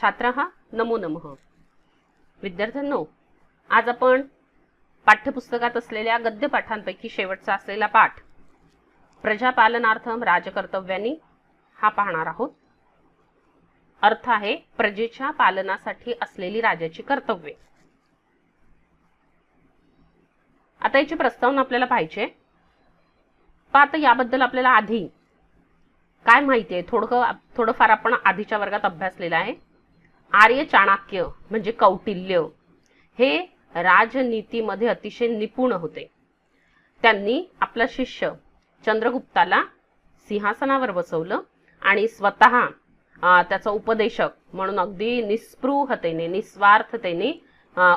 छात्रः नमो नमः। विद्यार्थ्यांनो, आज आपण पाठ्यपुस्तकात असलेल्या गद्यपाठांपैकी शेवटचा असलेला पाठ प्रजापालनार्थम राजकर्तव्यानी हा पाहणार आहोत। अर्थ आहे प्रजेच्या पालनासाठी असलेली राजाची कर्तव्ये। आता याची प्रस्तावना आपल्याला पाहिजे। आता याबद्दल आपल्याला आधी काय माहिती आहे थोडंफार आपण आधीच्या वर्गात अभ्यासलेला आहे। आर्य चाणक्य म्हणजे कौटिल्य हे राजनीतीमध्ये अतिशय निपुण होते। त्यांनी आपला शिष्य चंद्रगुप्ताला सिंहासनावर बसवलं आणि स्वतः त्याचा उपदेशक म्हणून अगदी निस्पृहतेने निस्वार्थतेने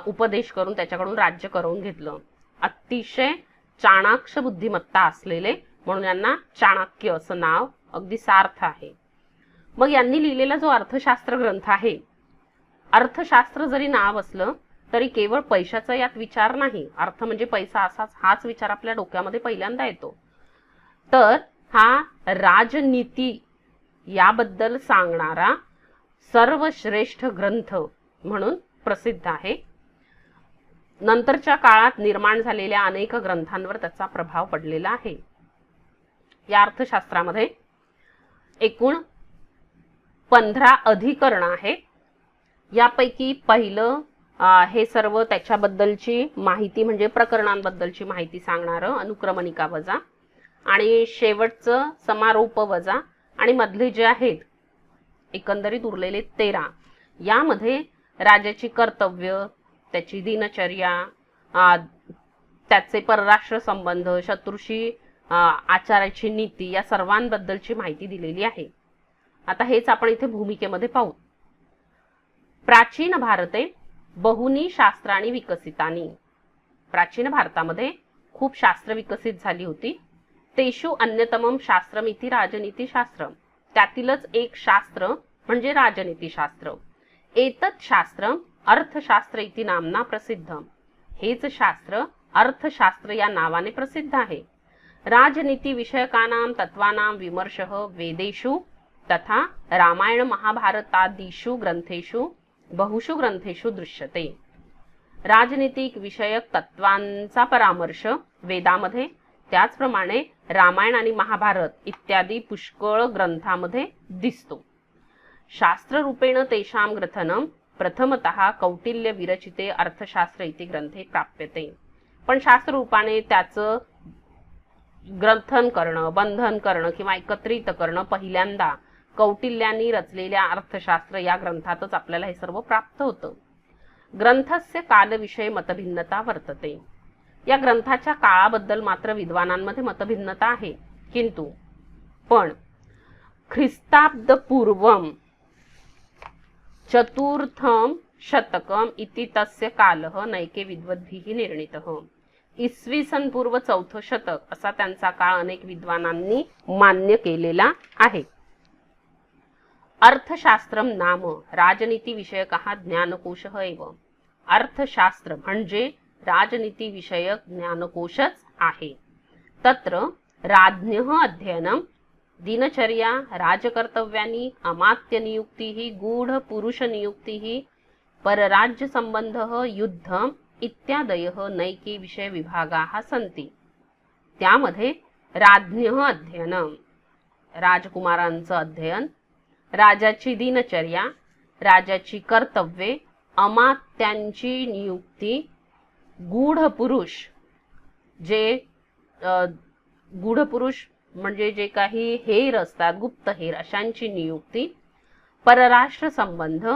उपदेश करून त्याच्याकडून राज्य करवून घेतलं। अतिशय चाणाक्ष बुद्धिमत्ता असलेले म्हणून यांना चाणक्य असं नाव अगदी सार्थ आहे। मग यांनी लिहिलेला जो अर्थशास्त्र ग्रंथ आहे, अर्थशास्त्र जरी नाव असलं तरी केवळ पैशाचा यात विचार नाही। अर्थ म्हणजे पैसा असाच हाच विचार आपल्या डोक्यामध्ये पहिल्यांदा येतो। तर हा राजनीती याबद्दल सांगणारा सर्वश्रेष्ठ ग्रंथ म्हणून प्रसिद्ध आहे। नंतरच्या काळात निर्माण झालेल्या अनेक ग्रंथांवर त्याचा प्रभाव पडलेला आहे। या अर्थशास्त्रामध्ये एकूण 15 अधिकरण आहे। यापैकी पहिलं हे सर्व त्याच्याबद्दलची माहिती म्हणजे प्रकरणांबद्दलची माहिती सांगणारं अनुक्रमणिका वजा, आणि शेवटचं समारोप वजा, आणि मधले जे आहेत एकंदरीत उरलेले 13 यामध्ये राजाची कर्तव्य, त्याची दिनचर्या, त्याचे परराष्ट्र संबंध, शत्रूशी आचाराची नीती या सर्वांबद्दलची माहिती दिलेली आहे। आता हेच आपण इथे भूमिकेमध्ये पाहू। प्राचीन भारते बहुनी शास्त्राणी विकसितानी। प्राचीन भारतामध्ये खूप शास्त्र विकसित झाली होती। तेषु अन्यतमम शास्त्रमिति राजनीती शास्त्र। त्यातीलच एक शास्त्र म्हणजे राजनीती शास्त्र। एतत् शास्त्र अर्थशास्त्र इति नामना प्रसिद्ध। हेच शास्त्र अर्थशास्त्र या नावाने प्रसिद्ध आहे। राजनीती विषयकानां तत्वानां विमर्शः वेदेषु तथा रामायण महाभारतादिषु ग्रंथेषु बहुषु ग्रंथेषु दृश्यते। राजनीतिक विषयक तत्वांचा परामर्श वेदामध्ये, त्याचप्रमाणे रामायण आणि महाभारत इत्यादी पुष्कळ ग्रंथामध्ये दिसतो। शास्त्र रूपेण तेषां ग्रथनं प्रथमतः कौटिल्य विरचिते अर्थशास्त्र इति ग्रंथे प्राप्यते। पण शास्त्र रूपाने त्याचं ग्रंथन करणं, बंधन करणं किंवा एकत्रित करणं पहिल्यांदा कौटिल्यानी रचलेल्या अर्थशास्त्र या ग्रंथातच आपल्याला हे सर्व प्राप्त होतं। ग्रंथस्य कालविषये मतभिन्नता वर्तते। या ग्रंथाच्या काळाबद्दल मात्र विद्वानांमध्ये मतभिन्नता आहे, किंतु पण ख्रिस्ताब्द पूर्वम चतुर्थम शतकम इति तस्य कालः नैके विद्वद्भिः निर्णितः। इसवी सन पूर्व 4th शतक असा त्यांचा काळ अनेक विद्वानांनी मान्य केलेला आहे। अर्थशास्त्रम नाम राजनीती विषयकः ज्ञानकोशः एव। अर्थशास्त्र म्हणजे राजनीती विषयक ज्ञानकोशच आहे। तत्र राज्ञः अध्ययनं दिनचर्या राजकर्तव्यानि अमात्यनियुक्तिः गूढपुरुषनियुक्तिः परराज्य संबंधः युद्धम् इत्यादयः नैके विषय विभागाः सन्ति। त्यामध्ये राज्ञः अध्ययनं राजकुमारांचं अध्ययन, राजाची दिनचर्या, राजाची कर्तव्ये, अमात्यांची नियुक्ती, गूढपुरुष जे गूढपुरुष म्हणजे जे काही हेर असतात, गुप्त हेर अशांची नियुक्ती, परराष्ट्र संबंध,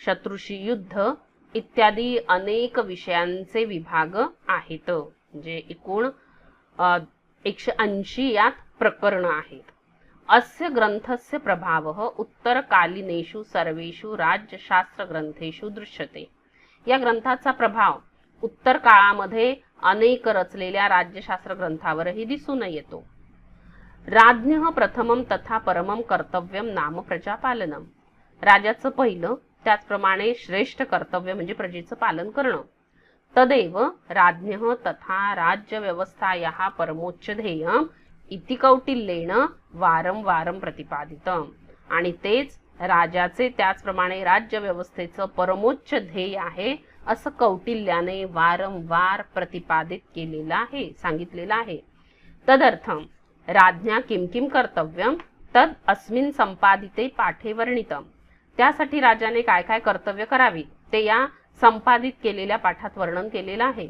शत्रूशी युद्ध इत्यादी अनेक विषयांचे विभाग आहेत। म्हणजे एकूण 180 यात प्रकरण आहेत। अस्य ग्रंथस्य प्रभावः उत्तरकालीनेषु सर्वेषु राज्यशास्त्र ग्रंथेषु दृश्यते। या ग्रंथाचा प्रभाव उत्तर काळामध्ये अनेक रचलेल्या राज्यशास्त्र ग्रंथावरही दिसून येतो। राज्ञः प्रथमं तथा परमं कर्तव्यं नाम प्रजापालनम। राजाचं पहिलं त्याचप्रमाणे श्रेष्ठ कर्तव्य म्हणजे प्रजेचं पालन करणं। तदेव राज्ञः तथा राज्य व्यवस्थायाः परमोच्च ध्येयम् इति कौटिल्येन वारं वारं प्रतिपादितम्। आणि तेच राजाचे त्याचप्रमाणे राज्य व्यवस्थेचं परमोच्च ध्येय आहे असं कौटिल्याने वारंवार प्रतिपादित केलेलं आहे, सांगितलेलं आहे. तदर्थम राज्ञा किम किम कर्तव्यम तद अस्मिन संपादिते पाठे वर्णितम. त्यासाठी राजाने काय काय कर्तव्य करावी ते या संपादित केलेल्या पाठात वर्णन केलेलं आहे.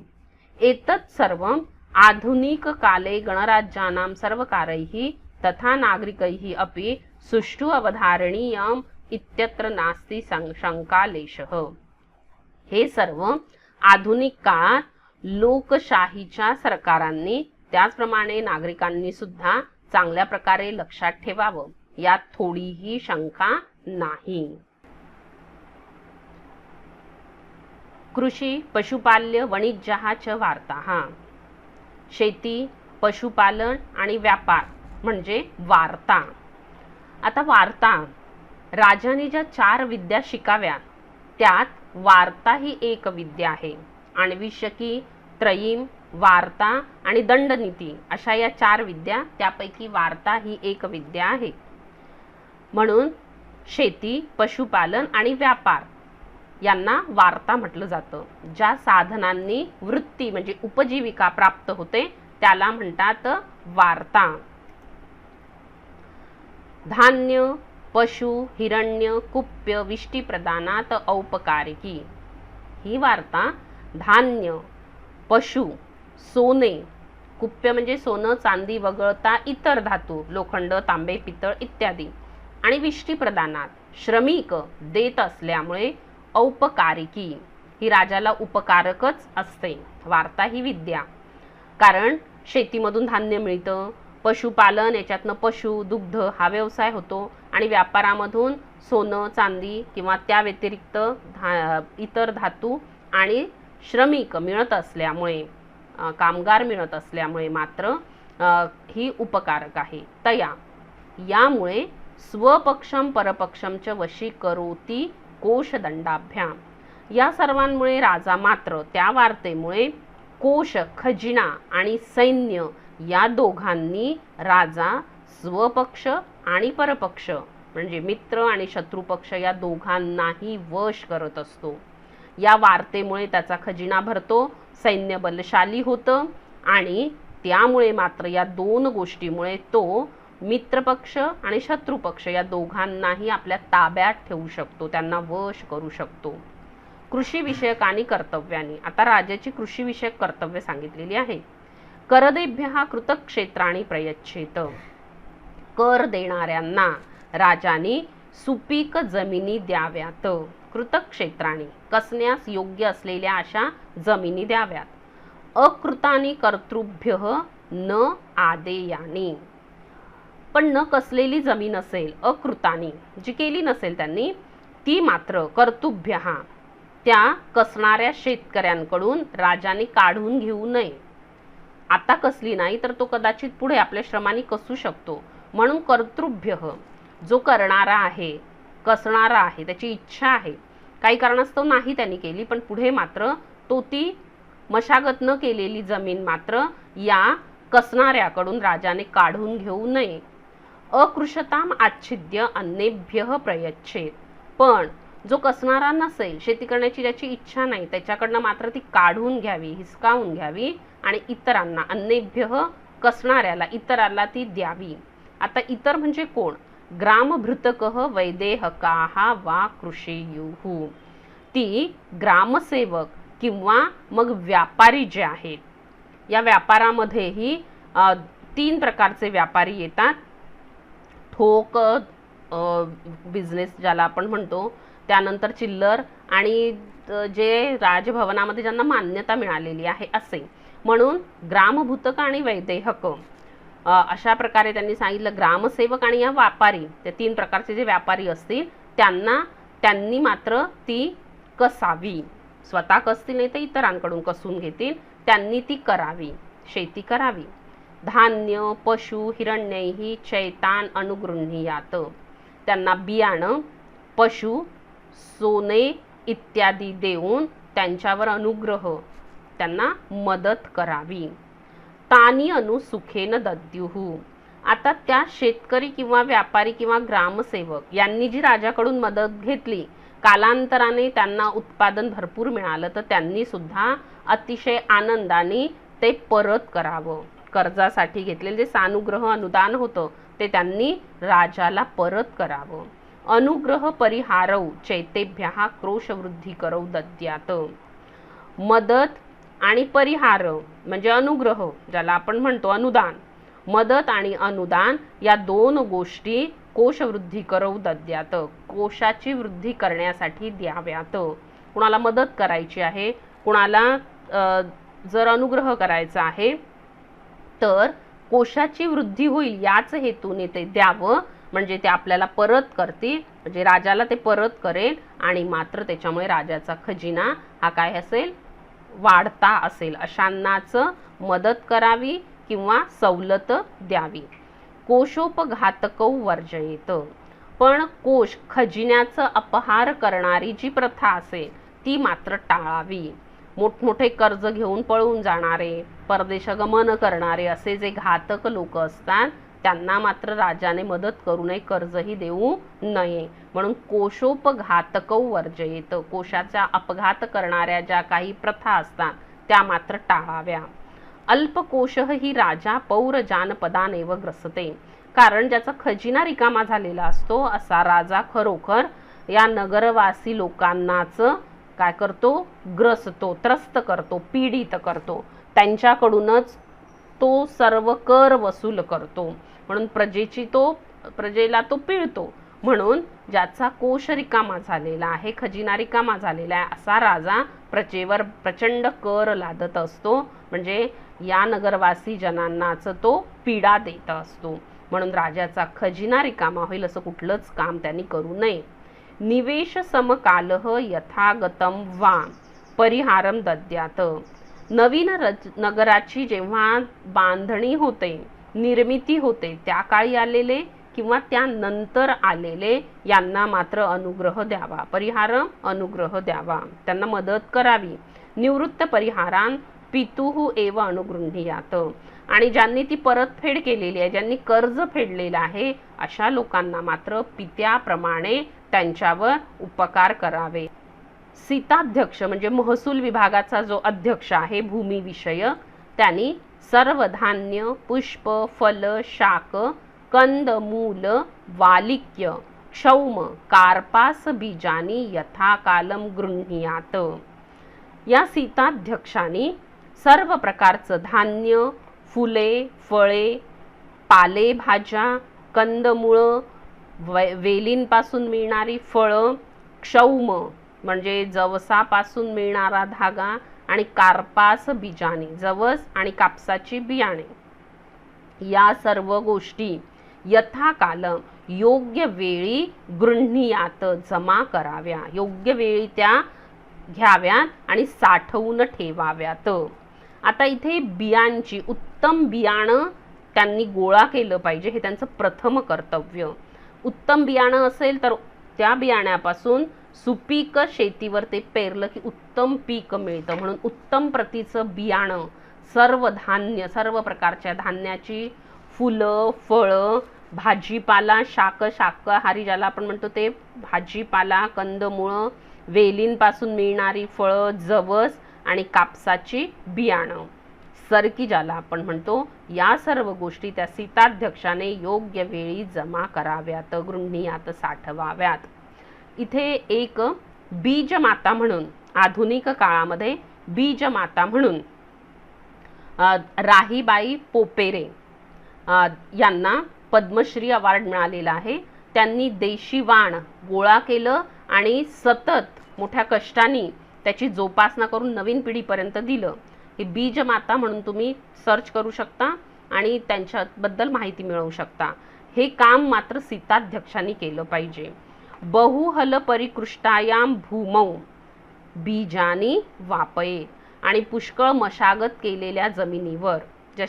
एतत् सर्वम आधुनिक काले गणराज्यानां सर्वकारैः तथा नागरिकैः अपि सुष्ठु अवधारणीयम इत्यत्र नास्ति शंकालेशः. हे सर्व आधुनिक काळात लोकशाहीच्या सरकारांनी त्याचप्रमाणे नागरिकांनी सुद्धा चांगल्या प्रकारे लक्षात ठेवावं, यात थोडीही शंका नाही. कृषी पशुपाल्य वाणिज्यः च वार्ताः. शेती, पशुपालन आणि व्यापार म्हणजे वार्ता. आता वार्ता, राजाने ज्या 4 विद्या शिकाव्या त्यात वार्ता ही एक विद्या आहे. आण्विशकी, त्रयीम, वार्ता आणि दंडनीती अशा या 4 विद्या, त्यापैकी वार्ता ही एक विद्या आहे. म्हणून शेती, पशुपालन आणि व्यापार यांना वार्ता म्हटलं जातं. ज्या साधनांनी वृत्ती म्हणजे उपजीविका प्राप्त होते त्याला म्हणतात वार्ता. धान्य, पशु, हिरण्य, कुप्य, विष्टी प्रदानात औपकारिकी. ही वार्ता धान्य, पशु, सोने, कुप्य म्हणजे सोनं चांदी वगळता इतर धातू, लोखंड, तांबे, पितळ इत्यादी, आणि विष्टी प्रदानात श्रमिक देत असल्यामुळे औपकारिकी ही राजाला उपकारकच असते. वार्ता ही विद्या, कारण शेतीमधून धान्य मिळतं, पशुपालन याच्यातनं पशु, दुग्ध हा व्यवसाय होतो, आणि व्यापारामधून सोनं, चांदी किंवा त्या व्यतिरिक्त इतर धातू आणि श्रमिक मिळत असल्यामुळे, कामगार मिळत असल्यामुळे मात्र ही उपकारक आहे. तया यामुळे स्वपक्षम परपक्षम च वशीकरोती कोशदंडाभ्याम. या सर्वांमुळे राजा मात्र त्या वार्तेमुळे कोश, खजिना आणि सैन्य या दोघांनी राजा स्वपक्ष आणि परपक्ष म्हणजे मित्र आणि शत्रुपक्ष या दोघांनाही वश करत असतो. या वार्तेमुळे त्याचा खजिना भरतो, सैन्य बलशाली होतं, आणि त्यामुळे मात्र या 2 गोष्टीमुळे तो मित्रपक्ष आणि शत्रुपक्ष या दोघांनाही आपल्या ताब्यात ठेवू शकतो, त्यांना वश करू शकतो. कृषी विषयक आणि कर्तव्यानी. आता राजाची कृषी विषयक कर्तव्य सांगितलेली आहे. करदेभ्यः कृतक्षेत्राणि प्रयच्छेत. कर देणाऱ्यांना राजाने सुपीक जमिनी द्याव्यात. कृतक्षेत्राणी कसण्यास योग्य असलेल्या अशा जमिनी द्याव्यात. अकृतानि कर्तृभ्यः न आदेयानी. पण न कसलेली जमीन असेल, अकृतानी जी केली नसेल त्यांनी, ती मात्र कर्तृभ्यः त्या कसणाऱ्या शेतकऱ्यांकडून राजाने काढून घेऊ नये. आता कसली नाही तर तो कदाचित पुढे आपल्या श्रमाने कसू शकतो, म्हणून कर्तृभ्यः जो करणारा आहे, कसणारा आहे, त्याची इच्छा आहे, काही कारणास्तव नाही त्यांनी केली, पण पुढे मात्र तो ती मशागत न केलेली जमीन मात्र या कसणाऱ्याकडून राजाने काढून घेऊ नये. अकृशताम आच्छिद्य अन्येभ्यः प्रयच्छेत. पण जो कसणारा नसेल, शेती करण्याची ज्याची इच्छा नाही, त्याच्याकडनं मात्र ती काढून घ्यावी, हिसकावून घ्यावी आणि इतरांना, अन्येभ्यः कसणाऱ्याला, इतरांना ती द्यावी. आता इतर म्हणजे कोण? ग्रामभृतकः वैदेहकाः वा कृषियुः. ती ग्रामसेवक किंवा मग व्यापारी जे आहेत. या व्यापारामध्येही 3 प्रकारचे व्यापारी येतात. ठोक बिझनेस ज्याला आपण म्हणतो, त्यानंतर चिल्लर, आणि जे राजभवनामध्ये ज्यांना मान्यता मिळालेली आहे असे. म्हणून ग्रामभूतक आणि वैदेहक अशा प्रकारे त्यांनी सांगितलं. ग्रामसेवक आणि या व्यापारी, त्या 3 प्रकारचे जे व्यापारी असतील त्यांनी मात्र ती कसावी. स्वतः कसतील नाही तर इतरांकडून कसून घेतील, त्यांनी ती करावी, शेती करावी. धान्य, पशु, हिरण्यैः चैतान अनुगृह्णीयात. त्यांना बियाणं, पशु, सोने इत्यादी देऊन त्यांच्यावर अनुग्रह, त्यांना मदत करावी. तानी अनु सुखेन दद्युः. आता त्या शेतकरी किंवा व्यापारी किंवा ग्रामसेवक यांनी जी राजाकडून मदत घेतली, कालांतराने त्यांना उत्पादन भरपूर मिळालं, तर त्यांनी सुद्धा अतिशय आनंदाने ते परत करावं. कर्जासाठी घेतलेले जे सानुग्रह अनुदान होतं ते त्यांनी राजाला परत करावं. अनुग्रह परिहारौ चैतेभ्यः क्रोशवृद्धी करौ दद्यात. मदत आणि परिहार म्हणजे अनुग्रह, ज्याला आपण म्हणतो अनुदान. मदत आणि अनुदान या दोन गोष्टी कोशवृद्धी करौ दद्यात, कोशाची वृद्धी करण्यासाठी द्याव्यात. कुणाला मदत करायची आहे, कुणाला जर अनुग्रह करायचा आहे तर कोशाची वृद्धी होईल याच हेतूने ते द्यावं, म्हणजे ते आपल्याला परत करतील, म्हणजे राजाला ते परत करेल आणि मात्र त्याच्यामुळे राजाचा खजिना हा काय असेल, वाढता असेल. अशांनाच मदत करावी किंवा सवलत द्यावी. कोशोपघातकौ वर्जयेत. पण कोश खजिन्याचं अपहार करणारी जी प्रथा असेल ती मात्र टाळावी. मोठमोठे कर्ज घेऊन पळून जाणारे, परदेशगमन करणारे असे जे घातक लोक असतात त्यांना मात्र राजाने मदत करू नये, कर्जही देऊ नये. म्हणून कोशोपघातकौ वर्जयेत. कोशाचा अपघात करणाऱ्या ज्या काही प्रथा असतात त्या मात्र टाळाव्या. अल्पकोशः ही राजा पौर जानपदानेव ग्रसते. कारण ज्याचा खजिना रिकामा झालेला असतो असा राजा खरोखर या नगरवासी लोकांनाच काय करतो, ग्रसतो, त्रस्त करतो, पीडित करतो. त्यांच्याकडूनच तो सर्व कर वसूल करतो. म्हणून प्रजेला तो पिळतो. म्हणून ज्याचा कोश रिकामा झालेला आहे, खजिना रिकामा झालेला आहे असा राजा प्रजेवर प्रचंड कर लादत असतो, म्हणजे या नगरवासी जनांनाच तो पीडा देत असतो. म्हणून राजाचा खजिना रिकामा होईल असं कुठलंच काम त्यांनी करू नये. निवेश समकालः यथागतम वा परिहारम दद्यात. नवीन नगराची जेव्हा बांधणी होते, निर्मिती होते, त्या काळी आलेले किंवा त्यानंतर आलेले यांना मात्र अनुग्रह द्यावा. परिहारम अनुग्रह द्यावा, त्यांना मदत करावी. निवृत्त परिहारान पितुः एव अनुगृह्णीयात. आणि ज्यांनी ती परतफेड केलेली आहे, ज्यांनी कर्ज फेडलेलं आहे अशा लोकांना मात्र पित्याप्रमाणे त्यांच्यावर उपकार करावे. सीताध्यक्ष म्हणजे महसूल विभागाचा जो अध्यक्ष आहे भूमी विषय, त्यांनी सर्व धान्य, पुष्प, फल, शाक, कंद, मूल, वालिक्य, क्षौम, कार्पास बीजानी यथाकालम गृह्णीयात. या सीताध्यक्षांनी सर्व प्रकारचं धान्य, फुले, फळे, पालेभाज्या, कंदमुळं, वेलींपासून मिळणारी फळं, क्षौम म्हणजे जवसापासून मिळणारा धागा आणि कार्पास बीजानी जवस आणि कापसाची बियाणे, या सर्व गोष्टी यथाकालम योग्य वेळी गृह्णीयात जमा कराव्या. योग्य वेळी त्या घ्याव्यात आणि साठवून ठेवाव्यात. आता इथे बियांची उत्तम बियाणं त्यांनी गोळा केलं पाहिजे, हे त्यांचं प्रथम कर्तव्य. उत्तम बियाणं असेल तर त्या बियाण्यापासून सुपीक शेतीवर ते पेरलं की उत्तम पीक मिळतं. म्हणून उत्तम प्रतीचं बियाणं, सर्व धान्य, सर्व प्रकारच्या धान्याची फुलं, फळं, भाजीपाला, शाकाहारी ज्याला आपण म्हणतो ते भाजीपाला, कंदमुळं, वेलींपासून मिळणारी फळं, जवस आणि कापसाची बियाणं, सरकी ज्याला आपण म्हणतो, या सर्व गोष्टी त्या सीताध्यक्षाने योग्य वेळी जमा कराव्यात, गृह्णीयात साठवाव्यात. इथे एक बीजमाता म्हणून, आधुनिक काळामध्ये बीजमाता म्हणून राहीबाई पोपेरे यांना पद्मश्री अवॉर्ड मिळालेला आहे. त्यांनी देशी वाण गोळा केलं आणि सतत मोठ्या कष्टाने त्याची जोपासना करून नवीन पिढीपर्यंत दिलं. हे बीजमाता म्हणून तुम्ही सर्च करू शकता आणि त्यांच्याबद्दल माहिती मिळवू शकता. हे काम मात्र सीताध्यक्षांनी केलं पाहिजे. बहुहल परिकृष्टायाम भूमौ बीजानी वापये. आणि पुष्कळ मशागत केलेल्या जमिनीवर, ज्या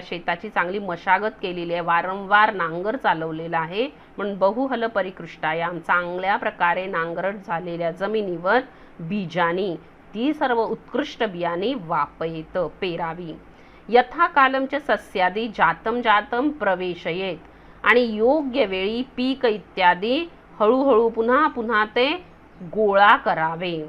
शेताची चांगली मशागत केलेली आहे, वारंवार नांगर चालवलेला आहे, म्हणून बहुहल परिकृष्टायाम चांगल्या प्रकारे नांगरट झालेल्या जमिनीवर बीजानी ती सर्व उत्कृष्ट बियाणे वापयेत पेरावी. यथा कालमच्या सस्यादी जातम जातम प्रवेशयेत, आणि योग्य वेळी पीक इत्यादी हळूहळू पुन्हा पुन्हा ते गोळा करावे.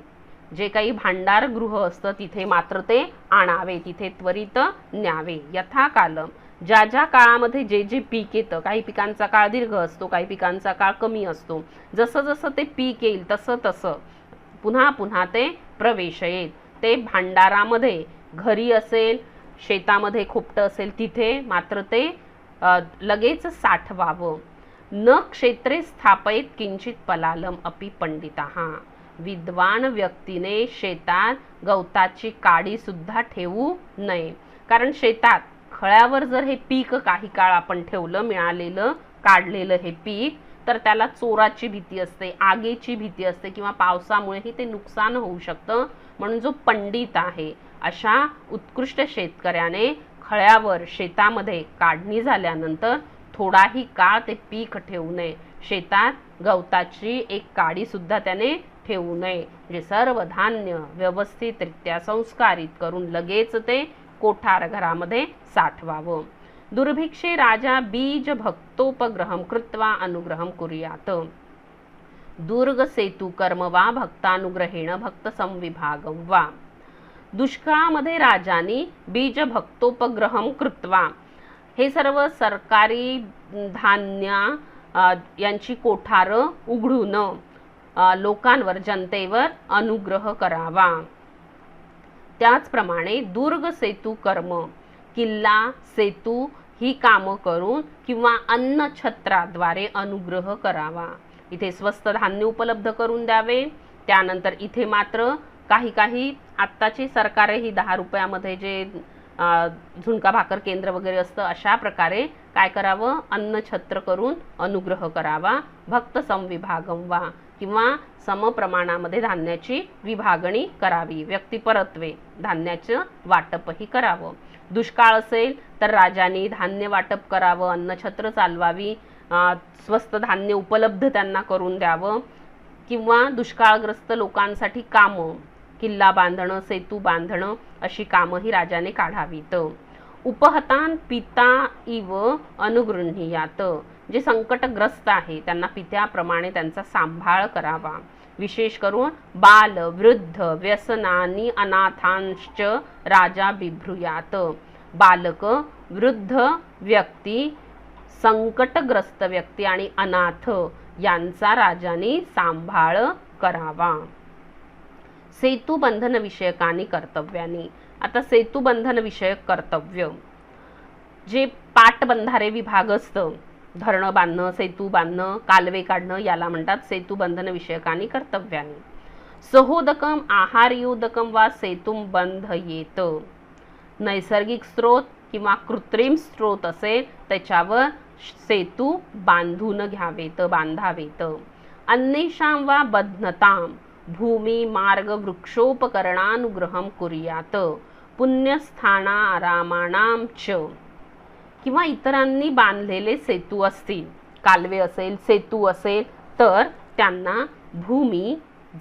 जे काही भांडारगृह असतं तिथे मात्र ते आणावे, तिथे त्वरित न्यावे. यथा कालम, ज्या ज्या काळामध्ये जे जे पीक येतं, काही पिकांचा काळ दीर्घ असतो, काही पिकांचा काळ कमी असतो, जसं जसं ते पीक येईल तसं तसं पुन्हा पुन्हा ते प्रवेशयेत, ते भांडारामध्ये, घरी असेल, शेतामध्ये खोपटं असेल तिथे मात्र ते लगेच साठवावं. न क्षेत्रे स्थापयेत किंचित पलालम अपि पंडिताः, विद्वान व्यक्तीने शेतात गवताची काडी सुद्धा ठेवू नये. कारण शेतात खळ्यावर जर हे पीक काही काळ आपण ठेवलं, मिळालेलं काढलेलं हे पीक, तर त्याला चोराची भीती असते, आगीची भीती असते, किंवा पावसामुळेही ते नुकसान होऊ शकतं. म्हणून जो पंडित आहे अशा उत्कृष्ट शेतकऱ्याने खळ्यावर शेतामध्ये काढणी झाल्यानंतर थोडाही काळ ते पीक ठेवू नये. शेतात गवताची एक काडी सुद्धा त्याने ठेवू नये. म्हणजे सर्व धान्य व्यवस्थितरित्या संस्कारित करून लगेच ते कोठार घरामध्ये साठवावं. दुर्भिक्षे राजा बीज भक्तोपग्रहम कृत्वा अनुग्रहम कुर्यात, दुर्ग सेतू कर्म वा भक्तानुग्रहेण भक्त संविभागम वा. दुष्काळामध्ये राजांनी बीज भक्तोपग्रहम कृत्वा, हे सर्व सरकारी धान्य यांची कोठारं उघडून लोकांवर, जनतेवर अनुग्रह करावा. त्याचप्रमाणे दुर्ग सेतू कर्म, किल्ला सेतू ही कामं करून किंवा अन्न छत्राद्वारे अनुग्रह करावा. इथे स्वस्त धान्य उपलब्ध करून द्यावे. त्यानंतर इथे मात्र काही काही आत्ताची सरकारही 10 रुपयामध्ये जे झुणका भाकर केंद्र वगैरे असतं, अशा प्रकारे काय करावं, अन्न छत्र करून अनुग्रह करावा. भक्त संविभागम वा, किंवा समप्रमाणामध्ये धान्याची विभागणी करावी, व्यक्तिपरत्वे धान्याचं वाटपही करावं. दुष्काळ असेल तर राजांनी धान्य वाटप करावं, अन्नछत्र चालवावी, स्वस्त धान्य उपलब्ध त्यांना करून द्यावं. किंवा दुष्काळग्रस्त लोकांसाठी कामं, किल्ला बांधणं, सेतू बांधणं अशी कामंही राजाने काढावीत. उपहतान पिता इव अनुगृह्णीयात, जे संकटग्रस्त आहे त्यांना पित्याप्रमाणे त्यांचा सांभाळ करावा. विशेष करून बाल, वृद्ध, व्यसनानी, अनाथांश्च राजा बिभ्रूयात, बालक, वृद्ध व्यक्ती, संकटग्रस्त व्यक्ती आणि अनाथ यांचा राजाने सांभाळ करावा. सेतुबंधन विषयकानी कर्तव्यानी, आता सेतुबंधन विषयक कर्तव्य, जे पाटबंधारे विभाग असतं, धरणं बांधणं, सेतू बांधणं, कालवे काढणं, याला म्हणतात सेतुबंधन विषयकानी कर्तव्यानी. सहोदकम आहारयोदकम वा सेतुम बंधयेत, नैसर्गिक स्रोत किंवा कृत्रिम स्रोत असेल त्याच्यावर सेतू बांधून घ्यावेत, बांधावेत. अन्येषां वा बध्नताम भूमी मार्ग वृक्षोपकरणानुग्रहम कुर्यात, पुण्यस्थाना आरामाणाम च, किंवा इतरांनी बांधलेले सेतू असतील, कालवे असेल, सेतू असेल, तर त्यांना भूमी,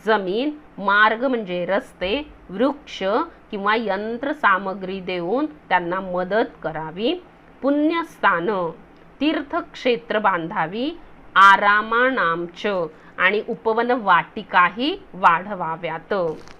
जमीन, मार्ग म्हणजे रस्ते, वृक्ष किंवा यंत्र सामग्री देऊन त्यांना मदत करावी. पुण्यस्थान, तीर्थक्षेत्र बांधावी. आरामानामच, आणि उपवन वाटिकाही वाढवाव्यात.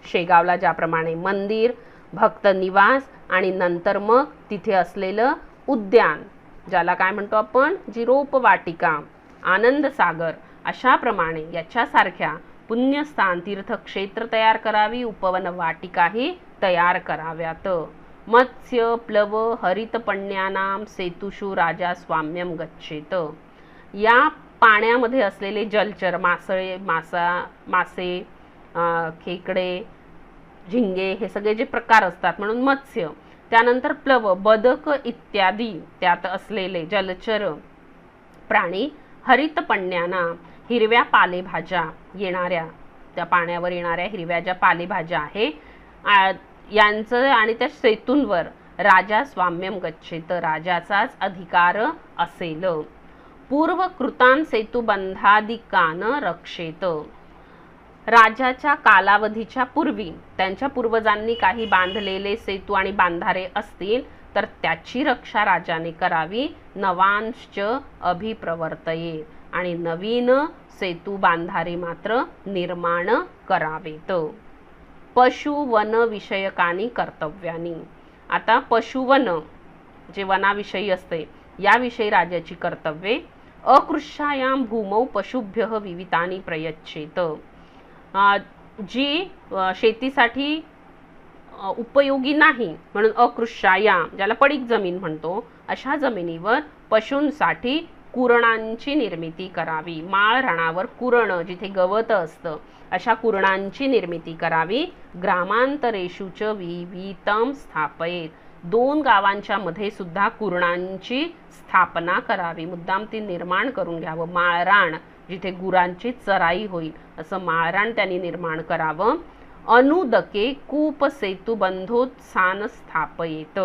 शेगावला ज्याप्रमाणे मंदिर, भक्त निवास आणि नंतर मग तिथे असलेलं उद्यान, ज्याला काय म्हणतो आपण, जी रोपवाटिका, आनंद सागर, अशा प्रमाणे याच्यासारख्या पुण्यस्थान, तीर्थक्षेत्र तयार करावी, उपवन वाटिकाही तयार कराव्यात. मत्स्य, प्लव, हरितपण्यानाम सेतुषु राजा स्वाम्यम गच्छेत, या पाण्यामध्ये असलेले जलचर, मासे, खेकडे, झिंगे, हे सगळे जे प्रकार असतात म्हणून मत्स्य. त्यानंतर प्लव, बदक इत्यादी त्यात असलेले जलचर प्राणी. हरितपण्याना, हिरव्या पालेभाज्या येणाऱ्या, त्या पाण्यावर येणाऱ्या हिरव्या ज्या पालेभाज्या आहे यांचं, आणि त्या सेतूंवर राजा स्वाम्यम गच्छेत, राजाचाच अधिकार असेल. पूर्वकृतान सेतुबंधादिकान रक्षेत, राजाच्या कालावधीच्या पूर्वी त्यांच्या पूर्वजांनी काही बांधलेले सेतू आणि बांधारे असतील तर त्याची रक्षा राजाने करावी. नवांश्च अभिप्रवर्तये, आणि नवीन सेतू बांधारे मात्र निर्माण करावेत. पशुवन विषयकानी कर्तव्यानी. आता पशुवन जे वनाविषयी असते याविषयी राजाची कर्तव्ये. अकृष्यायाम भूमौ पशुभ्यः विवितानि प्रयच्छेत. जी शेतीसाठी उपयोगी नाही म्हणून अकृष्यायाम, ज्याला पडीक जमीन म्हणतो, अशा जमिनीवर पशूंसाठी कुरणांची निर्मिती करावी. माळ रानावर कुरण, जिथे गवत असतं, अशा कुरणांची निर्मिती करावी. ग्रामांतरेषु च विवितम स्थापयेत. 2 गावांच्या मध्ये सुद्धा कुरणांची स्थापना करावी. मुद्दाम ती निर्माण करून घ्यावं. माळरान, जिथे गुरांची चराई होईल, असं माळरान त्यांनी निर्माण करावं. अनुदके कूप सेतू बंधोत्सान स्थापयेत.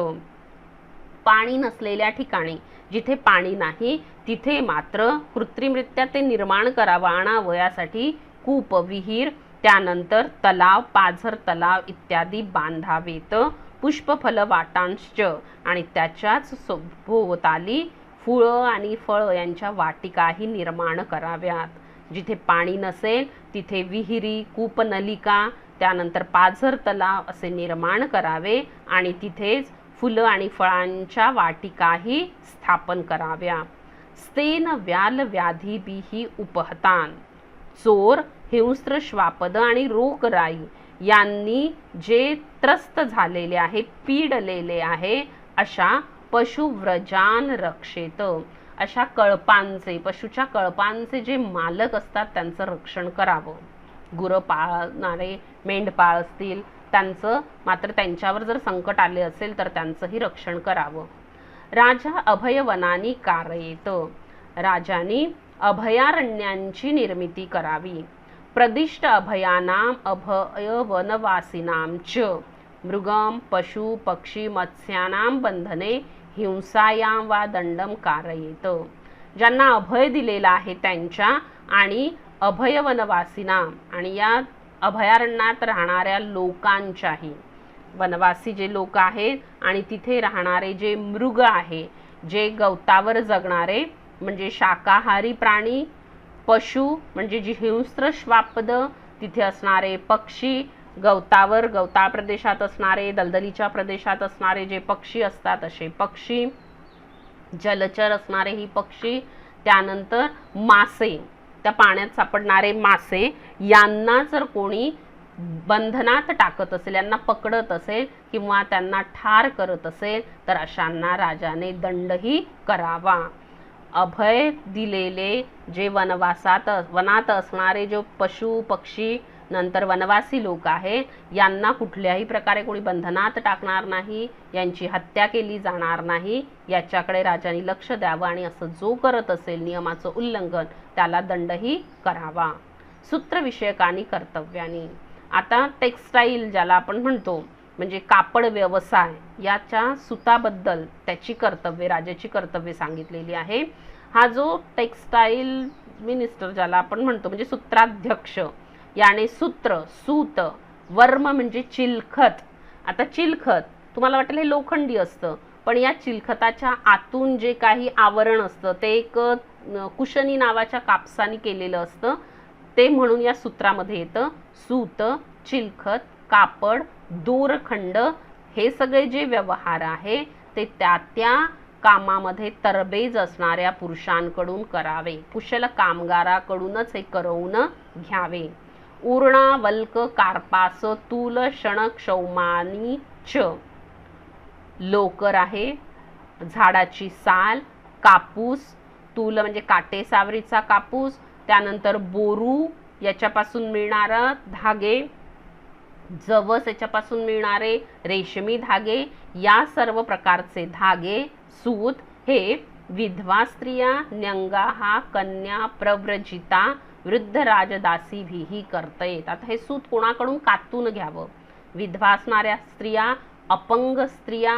पाणी नसलेल्या ठिकाणी, जिथे पाणी नाही तिथे मात्र कृत्रिमरित्या ते निर्माण करावं, आणावं. यासाठी कूप, विहीर, त्यानंतर तलाव, पाझर तलाव इत्यादी बांधावेत. पुष्पफल वाटांश्च, आणि त्याच्याच सभोवताली फुळं आणि फळ यांच्या वाटिकाही निर्माण कराव्यात. जिथे पाणी नसेल तिथे विहिरी, कूपनलिका, त्यानंतर पाझर तलाव असे निर्माण करावे, आणि तिथेच फुलं आणि फळांच्या वाटिकाही स्थापन कराव्या. स्तेन व्याल व्याधीभिः उपहतान. चोर, हिंस्त्र, श्वापद आणि रोगराई यांनी जे त्रस्त झालेले आहे, पीडलेले आहे, अशा पशुव्रजान रक्षेत. अशा कळपांचे, पशुच्या कळपांचे जे मालक असतात त्यांचं रक्षण करावं. गुरं पाळणारे, मेंढपाळ असतील त्यांचं मात्र, त्यांच्यावर जर संकट आले असेल तर त्यांचंही रक्षण करावं. राजा अभयवनानी कारयेत. राजांनी अभयारण्यांची निर्मिती करावी. प्रदिष्ट अभयानाम अभयवनवासिनां च मृगम पशु पक्षी मत्स्यानां बंधने हिंसायां वा दंडम कारयेत. ज्यांना अभय दिलेला आहे त्यांच्या, आणि अभयवनवासीना, आणि या अभयारण्यात राहणाऱ्या लोकांच्याही, वनवासी जे लोक आहेत आणि तिथे राहणारे जे मृग आहे, जे गवतावर जगणारे म्हणजे शाकाहारी प्राणी, पशु म्हणजे जी हिंस्त्र श्वापद, तिथे असणारे पक्षी, गवताळ प्रदेशात असणारे, दलदलीच्या प्रदेशात असणारे जे पक्षी असतात असे पक्षी, जलचर असणारे ही पक्षी, त्यानंतर मासे, त्या पाण्यात सापडणारे मासे, यांना जर कोणी बंधनात टाकत असेल, यांना पकडत असेल किंवा त्यांना ठार करत असेल तर अशांना राजाने दंडही करावा. अभय दिलेले जे वनात असणारे जो पशु पक्षी नंतर वनवासी लोक आहेत, यांना कुठल्याही प्रकारे कोणी बंधनात टाकणार नाही, यांची हत्या केली जाणार नाही, याच्याकडे राजाने लक्ष द्यावं. आणि असं जो करत असेल नियमाचं उल्लंघन त्याला दंडही करावा. सूत्रविषयकानी कर्तव्यानी. आता टेक्स्टाईल ज्याला आपण म्हणतो म्हणजे कापड व्यवसाय, याच्या सुताबद्दल त्याची कर्तव्ये, राजाची कर्तव्ये सांगितलेली आहे. हा जो टेक्स्टाईल मिनिस्टर ज्याला आपण म्हणतो म्हणजे सूत्राध्यक्ष, याने सूत्र, सूत, वर्म म्हणजे चिलखत. आता चिलखत तुम्हाला वाटेल हे लोखंडी असतं, पण या चिलखताच्या आतून जे काही आवरण असतं ते एक कुशनी नावाच्या कापसाने केलेलं असतं, ते म्हणून या सूत्रामध्ये येतं. सूत, चिलखत, कापड, दोरखंड हे सगळे जे व्यवहार आहे ते त्या कामामध्ये तरबेज असणाऱ्या पुरुषांकडून करावे, कुशल कामगाराकडूनच हे करवून घ्यावे. उरणा, वल्क, कार्पास, तूल, शण, क्षौमानी च. लोकर आहे, झाडाची साल, कापूस, तूल म्हणजे काटे सावरीचा कापूस, त्यानंतर बोरू याच्यापासून मिळणारा धागे, जवस याच्यापासून मिळणारे रेशमी धागे, या सर्व प्रकारचे धागे, सूत हे विधवा स्त्रिया, न्यंगाहा, कन्या, प्रव्रजिता, वृद्ध राजदासीभिही करता येत. आता हे सूत कोणाकडून कातून घ्यावं? विधवा असणाऱ्या स्त्रिया, अपंग स्त्रिया,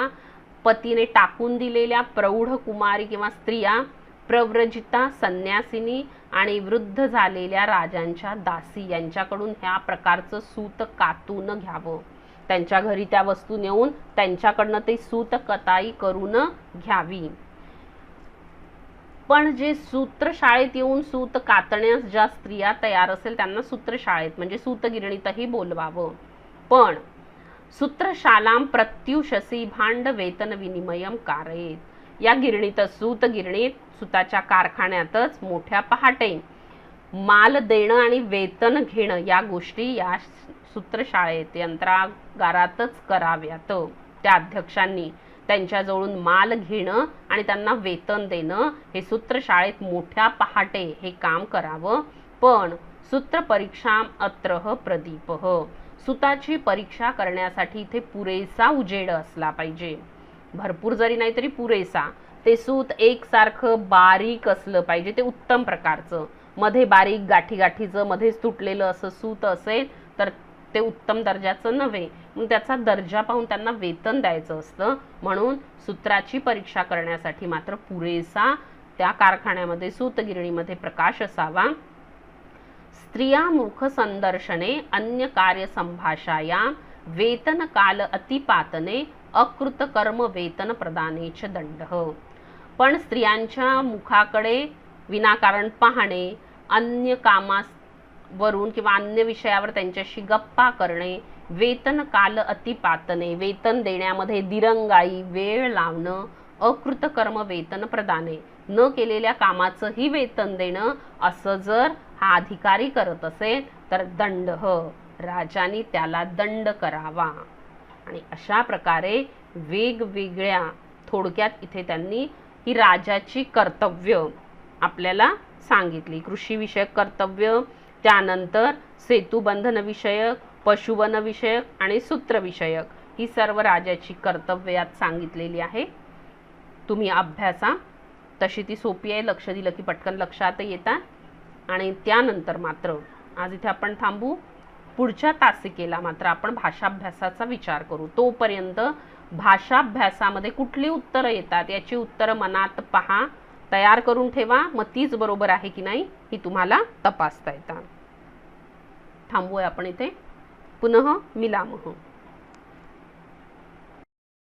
पतीने टाकून दिलेल्या प्रौढ कुमारी किंवा स्त्रिया, प्रव्रजिता संन्यासिनी आणि वृद्ध झालेल्या राजांच्या दासी यांच्याकडून ह्या प्रकारचं सूत कातून घ्यावं. त्यांच्या घरी त्या वस्तू नेऊन त्यांच्याकडनं ते सूत कताई करून घ्यावी. पण जे सूत्रशाळेत येऊन सूत कातण्यास ज्या स्त्रिया तयार असेल त्यांना सूत्रशाळेत म्हणजे सूतगिरणीतही बोलवावं. पण सूत्रशालाम प्रत्युषसी भांड वेतन विनिमयम कारयेत. या गिरणीत सूतगिरणीत सुताच्या कारखान्यातच मोठ्या पहाटे माल देणं आणि वेतन घेणं या गोष्टी या सूत्रशाळेत यंत्रागारातच कराव्यात. त्या अध्यक्षांनी त्यांच्याजवळून माल घेणं आणि त्यांना वेतन देणं हे सूत्रशाळेत मोठ्या पहाटे हे काम करावं. पण सूत्र परीक्षा अत्रह प्रदीपः. सुताची परीक्षा करण्यासाठी इथे पुरेसा उजेड असला पाहिजे. भरपूर जरी नाही तरी पुरेसा. ते सूत एकसारखं बारीक असलं पाहिजे, ते उत्तम प्रकारचं. मध्ये बारीक गाठी गाठीचं मध्येच तुटलेलं असं सूत असेल तर ते उत्तम दर्जाचं नव्हे. मग त्याचा दर्जा पाहून त्यांना वेतन द्यायचं असतं. म्हणून सूत्राची परीक्षा करण्यासाठी मात्र पुरेसा त्या कारखान्यामध्ये सूतगिरणीमध्ये प्रकाश असावा. स्त्रिया मुख संदर्शने अन्य कार्य संभाषाया वेतन काल अतिपातने अकृत कर्म वेतन प्रदानेच दंड. पण स्त्रियांच्या मुखाकडे विनाकारण पाहणे, अन्य कामावरून किंवा अन्य विषयावर त्यांच्याशी गप्पा करणे, वेतन काल अतिपातने वेतन देण्यामध्ये दिरंगाई वेळ लावणं, अकृत कर्म वेतन प्रदाने न केलेल्या कामाचंही वेतन देणं असं जर हा अधिकारी करत असेल तर दंड, राजाने त्याला दंड करावा. आणि अशा प्रकारे वेगवेगळ्या थोडक्यात इथे त्यांनी ही राजाची कर्तव्य आपल्याला सांगितली. कृषी विषयक कर्तव्य, त्यानंतर सेतुबंधन विषयक, पशुवन विषयक आणि सूत्र विषयक ही सर्व राजाची कर्तव्य यात सांगितलेली आहे. तुम्ही अभ्यासा. तशी ती सोपी आहे, लक्ष दिलं की पटकन लक्षात येतात. आणि त्यानंतर मात्र आज इथे आपण थांबू. पुढच्या तासिकेला मात्र आपण भाषाभ्यासाचा विचार करू. तोपर्यंत भाषाभ्यासामध्ये कुठली उत्तरं येतात याची उत्तरं मनात पहा, तयार करून ठेवा. मग तीच बरोबर आहे की नाही ही तुम्हाला तपासता येतात. थांबूया आपण इथे. पुनः मिलामः.